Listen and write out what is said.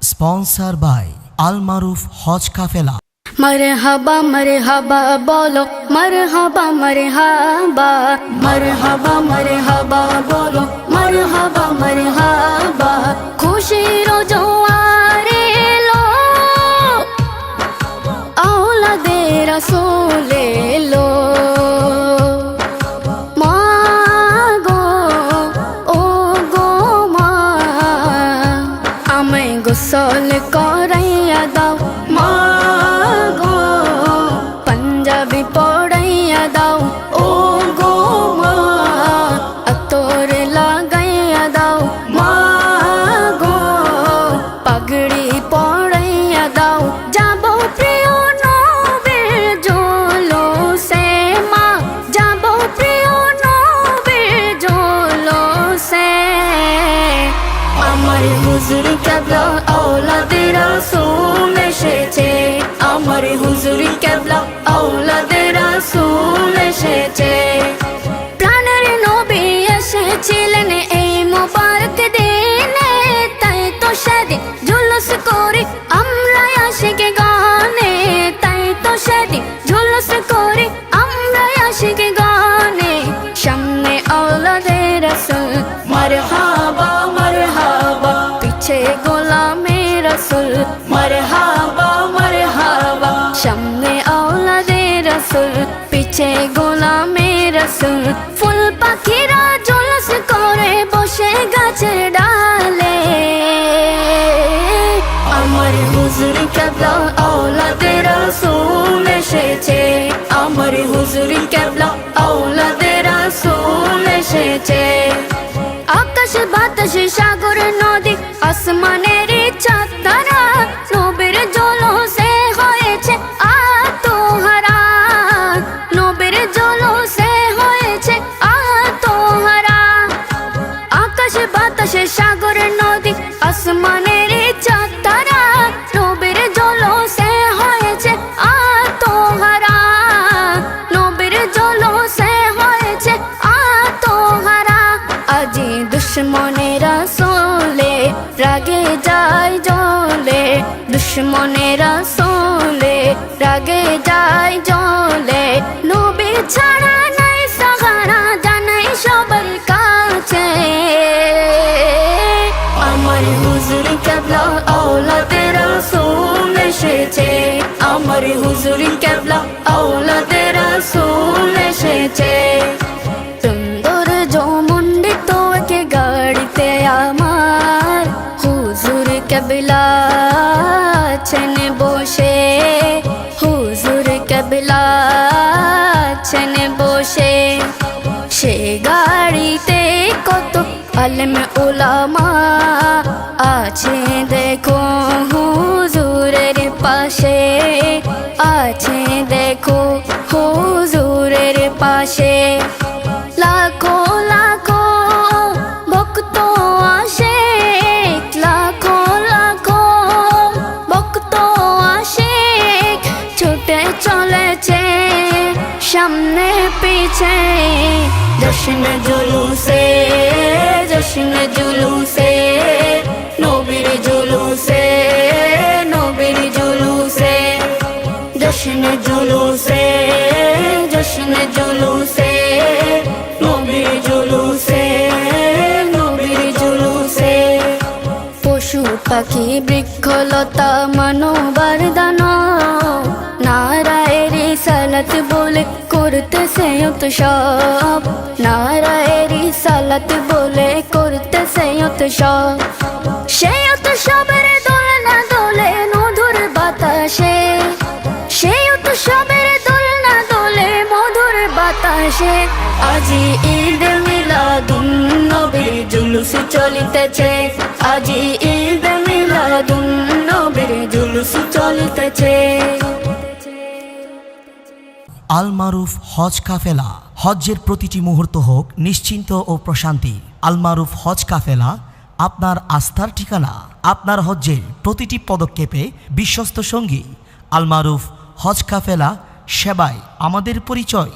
Sponsor by আল মারুফ হজ কাফেলা। मरहबा मरहबा बोलो मरहबा मरहबा मरहबा मरहबा बोलो मरहबा मरहबा खुशी रो जोआरे लो औलादे रसूल लो मागो ओ गो मा आमे गोसल कराइया दाओ मागो पंजाबी पढ़ाइया दाओ ओ गो मा अतोर लगाइया दाओ मागो पगड़ी पढ़ाइया दाओ जाबो प्रिय नबीर जोलो से मा जाबो प्रिय नबीर जोलो से আমার হুজুর কেবলা औलादे रसूल এসেছে আমার হুজুর কেবলা औलादे रसूल এসেছে প্রাণের নবী এসেছিলেন এই মোবারক দিনে তাই তো সেদিন জুলুস করি আমরা আশিক গানে তাই তো সেদিন জুলুস করি আমরা আশিক গানে সামনে औलादे रसूल मरहबा मरहबा पीछे गोलामे रसूल मरहबा मरहबा सामने औलादे रसूल पीछे गोलामे रसूल फुल पाखिरा जुलूस करे बসে গাছের ডালে আমার হুজুর কেবলা औलादे रसूल এসেছে আমার হুজুর কেবলা औलादे रसूल এসেছে আকাশ বাতাস সাগর নদী আসমানের চাঁদ তারা নবীর জলসে হয়েছে আত্মহারা নবীর জলসে হয়েছে আত্মহারা আকাশ বাতাস সাগর নদী আসমানের চাঁদ তারা নবীর জলসে হয়েছে আত্মহারা নবীর জলসে হয়েছে আত্মহারা আজি দুশ্মনেরা সোলে রাগে যায় জলে দুশ্মনেরা সোলে রাগে যায় জলে নবী ছাড়া নাই সাহারা জানাই সবার কাছে আমার হুজুর কেবলা औलादे रसूल এসেছে আমার হুজুর কেবলা औलादे रसूल এসেছে সুন্দর জমন্ডিত কে গাড়িতে আমার হুজুর কেবলা আছেন বসে হুজুর কেবলা আছেন বসে সে গাড়িতে কত আলেম উলামা আছে দেখো হুজুরের পাশে আছে দেখো হুজুরের পাশে লাখো লাখো ভক্ত আসে লাখো লাখো ভক্ত আসে ছুটে চলেছে সামনে পিছে জশ্ন জুলুসে জশ্ন জুলুসে নবীর জুলুসে নবীর জুলুসে জশ্ন জুলুসে জশ্ন জুলুসে নবীর জুলুসে নবীর জুলুসে পশু পাখি বৃক্ষলতা মানবার দানব নারায়ে রিসালাত বলে করতেছে উৎসব নারায়ে রিসালাত বলে করতেছে উৎসব সেই উৎসবের দোলনা দোলে মধুর বাতাসে সেই উৎসবের দোলনা দোলে মধুর বাতাসে আজি ঈদ মিলাদুন নবীর জুলুস চলিতেছে আজি ঈদ মিলাদুন নবীর জুলুস চলিতেছে আল মারুফ হজ কাফেলা। হজ্জের প্রতিটি মুহূর্ত হোক নিশ্চিন্ত ও প্রশান্তি। আল মারুফ হজ কাফেলা আপনার আস্থার ঠিকানা। আপনার হজ্জের প্রতিটি পদক্ষেপে বিশ্বস্ত সঙ্গী। আল মারুফ হজ কাফেলা সেবায় আমাদের পরিচয়।